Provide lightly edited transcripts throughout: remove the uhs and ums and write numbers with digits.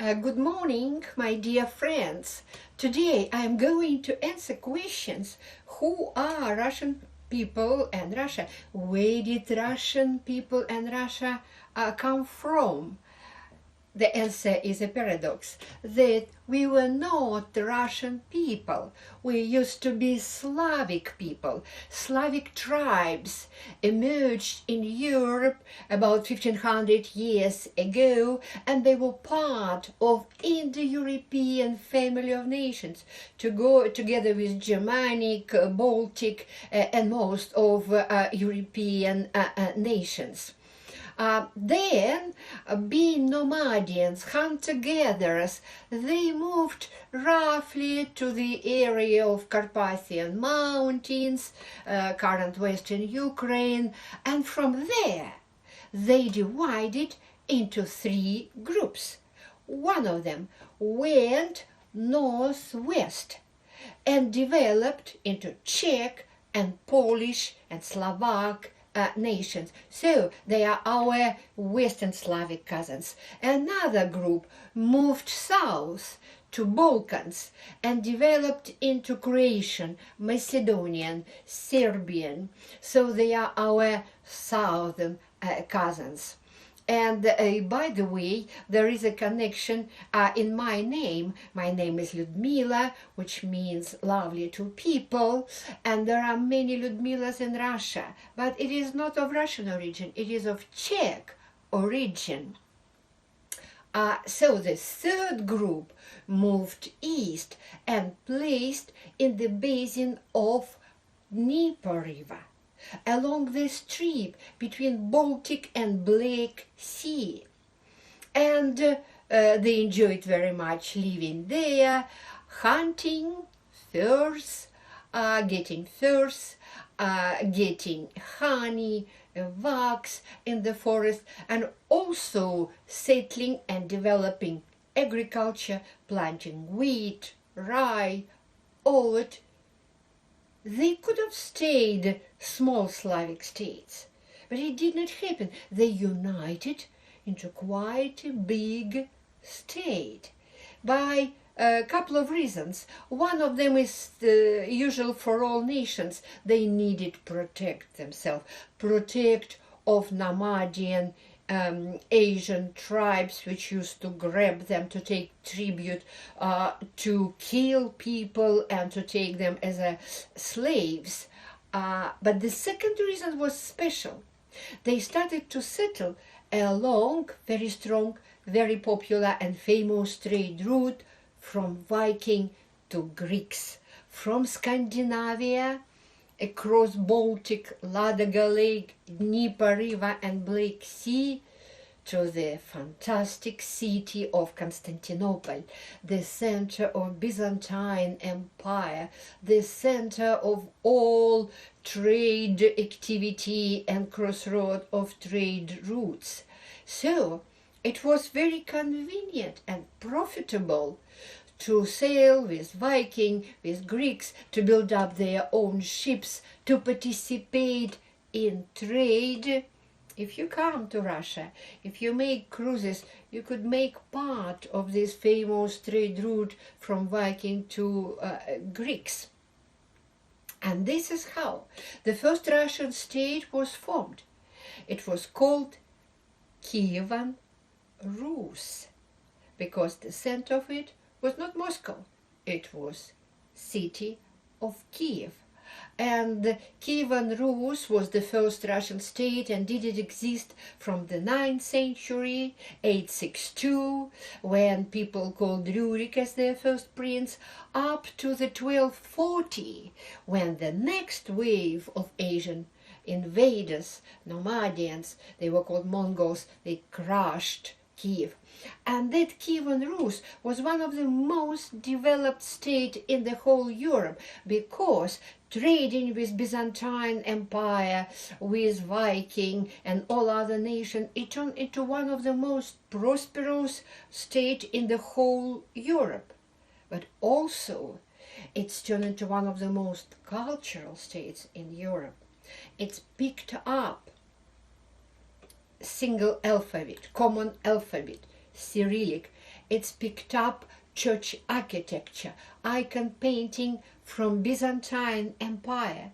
Good morning, my dear friends. Today I am going to answer questions. Who are Russian people and Russia? Where did Russian people and Russia come from? The answer is a paradox, that we were not Russian people. We used to be Slavic people. Slavic tribes emerged in Europe about 1500 years ago, and they were part of Indo-European family of nations, to go together with Germanic, Baltic, and most of European nations. Then, being nomadians, hunter-gatherers, they moved roughly to the area of Carpathian Mountains, current western Ukraine, and from there they divided into three groups. One of them went northwest and developed into Czech and Polish and Slovak nations. So they are our Western Slavic cousins. Another group moved south to Balkans and developed into Croatian, Macedonian, Serbian. So they are our southern cousins. And by the way, there is a connection in my name. My name is Ludmilla, which means lovely to people, and there are many Ludmillas in Russia, but it is not of Russian origin, it is of Czech origin. So the third group moved east and placed in the basin of Dnieper River, along the strip between Baltic and Black Sea. And they enjoyed very much living there, hunting, furs, getting honey, wax in the forest, and also settling and developing agriculture, planting wheat, rye, oat. They could have stayed small Slavic states, but it did not happen. They united into quite a big state by a couple of reasons. One of them is the usual for all nations. They needed to protect themselves, protect of nomadian Asian tribes which used to grab them, to take tribute, to kill people and to take them as slaves. But the second reason was special. They started to settle along very strong, very popular and famous trade route from Viking to Greeks, from Scandinavia across Baltic, Ladoga Lake, Dnieper River and Black Sea, to the fantastic city of Constantinople, the center of Byzantine Empire, the center of all trade activity and crossroad of trade routes. So it was very convenient and profitable to sail with Viking, with Greeks, to build up their own ships, to participate in trade. If you come to Russia, if you make cruises, you could make part of this famous trade route from Viking to Greeks. And this is how the first Russian state was formed. It was called Kievan Rus, because the center of it was not Moscow, it was city of Kiev. And Kievan Rus was the first Russian state and did it exist from the 9th century, 862, when people called Rurik as their first prince, up to the 1240, when the next wave of Asian invaders, nomadians, they were called Mongols, they crushed Kiev. And that Kievan Rus was one of the most developed states in the whole Europe, because trading with Byzantine Empire, with Viking and all other nations, it turned into one of the most prosperous states in the whole Europe. But also it's turned into one of the most cultural states in Europe. It's picked up single alphabet, common alphabet, Cyrillic, It's picked up church architecture, icon painting from Byzantine Empire,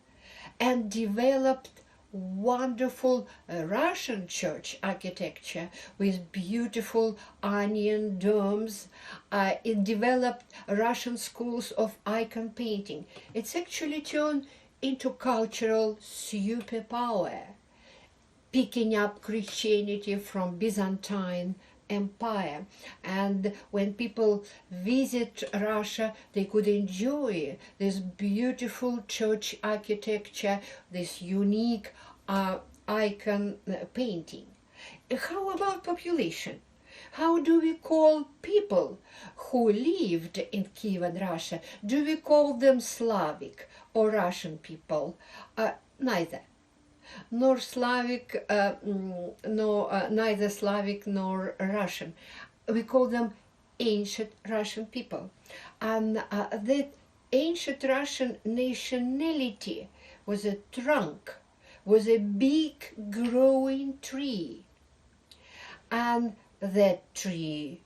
and developed wonderful Russian church architecture with beautiful onion domes. It developed Russian schools of icon painting. It's actually turned into cultural superpower, picking up Christianity from Byzantine Empire. And when people visit Russia, they could enjoy this beautiful church architecture, this unique icon painting. How about population? How do we call people who lived in Kievan, Russia? Do we call them Slavic or Russian people? Neither. Neither Slavic nor Russian. We call them ancient Russian people. And that ancient Russian nationality was a trunk, was a big growing tree. And that tree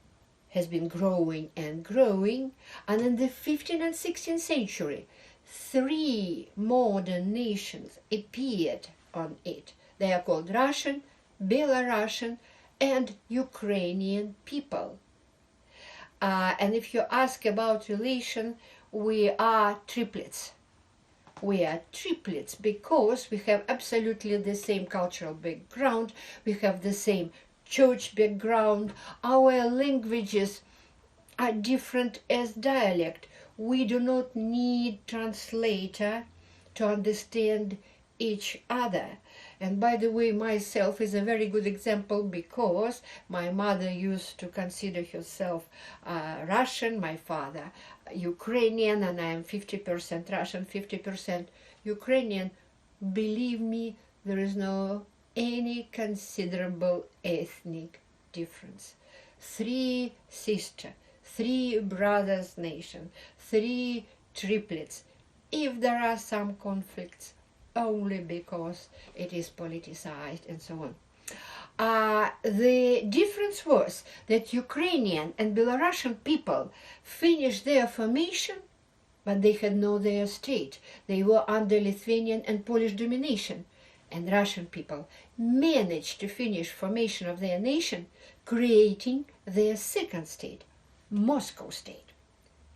has been growing and growing, and in the 15th and 16th century, 3 modern nations appeared on it. They are called Russian, Belarusian, and Ukrainian people. And if you ask about relation, we are triplets. We are triplets because we have absolutely the same cultural background, we have the same church background, our languages are different as dialect. We do not need translator to understand each other. And by the way, myself is a very good example because my mother used to consider herself Russian, my father Ukrainian, and I am 50% Russian, 50% Ukrainian. Believe me, there is no any considerable ethnic difference. 3 sisters, 3 brothers nation, 3 triplets. If there are some conflicts, only because it is politicized and so on. The difference was that Ukrainian and Belarusian people finished their formation, but they had no their state. They were under Lithuanian and Polish domination. And Russian people managed to finish formation of their nation, creating their second state, Moscow state.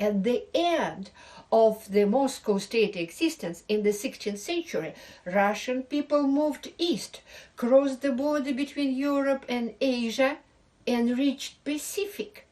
At the end of the Moscow state existence in the 16th century, Russian people moved east, crossed the border between Europe and Asia, and reached Pacific.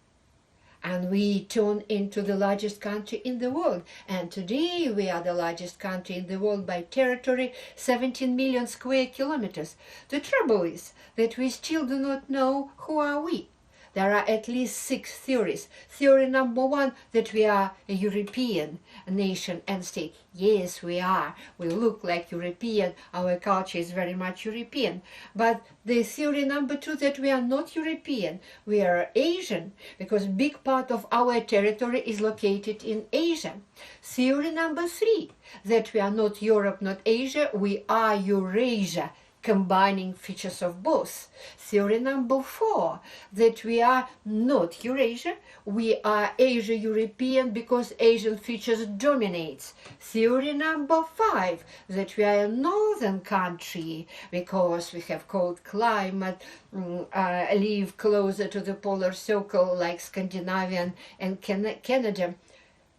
And we turned into the largest country in the world. And today we are the largest country in the world by territory, 17 million square kilometers. The trouble is that we still do not know who are we. There are at least 6 theories. Theory number 1, that we are a European nation and state. Yes, we are. We look like European. Our culture is very much European. But the theory number 2, that we are not European. We are Asian, because big part of our territory is located in Asia. Theory number 3, that we are not Europe, not Asia. We are Eurasia, combining features of both. Theory number 4, that we are not Eurasia, we are Asia-European because Asian features dominates. Theory number 5, that we are a northern country because we have cold climate, live closer to the polar circle like Scandinavian and Canada.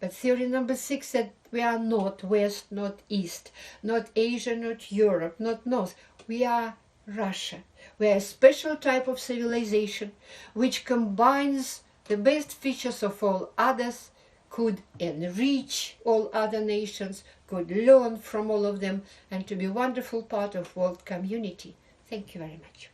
But theory number 6, that we are not West, not East, not Asia, not Europe, not North. We are Russia. We are a special type of civilization which combines the best features of all others, could enrich all other nations, could learn from all of them, and to be a wonderful part of world community. Thank you very much.